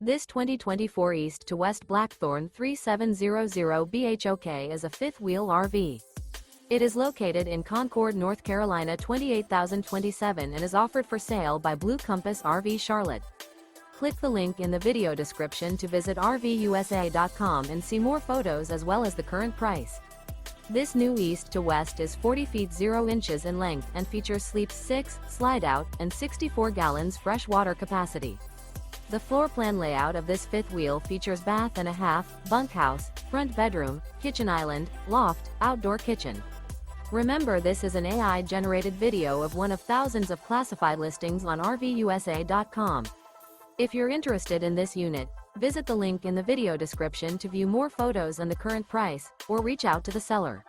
This 2024 East to West Blackthorn 3700 BHOK is a fifth-wheel RV. It is located in Concord, North Carolina 28027 and is offered for sale by Blue Compass RV Charlotte. Click the link in the video description to visit RVUSA.com and see more photos as well as the current price. This new East to West is 40 feet 0 inches in length and features sleeps 6, slide-out, and 64 gallons fresh water capacity. The floor plan layout of this fifth wheel features bath and a half, bunkhouse, front bedroom, kitchen island, loft, outdoor kitchen. Remember, this is an AI-generated video of one of thousands of classified listings on RVUSA.com. If you're interested in this unit, visit the link in the video description to view more photos and the current price, or reach out to the seller.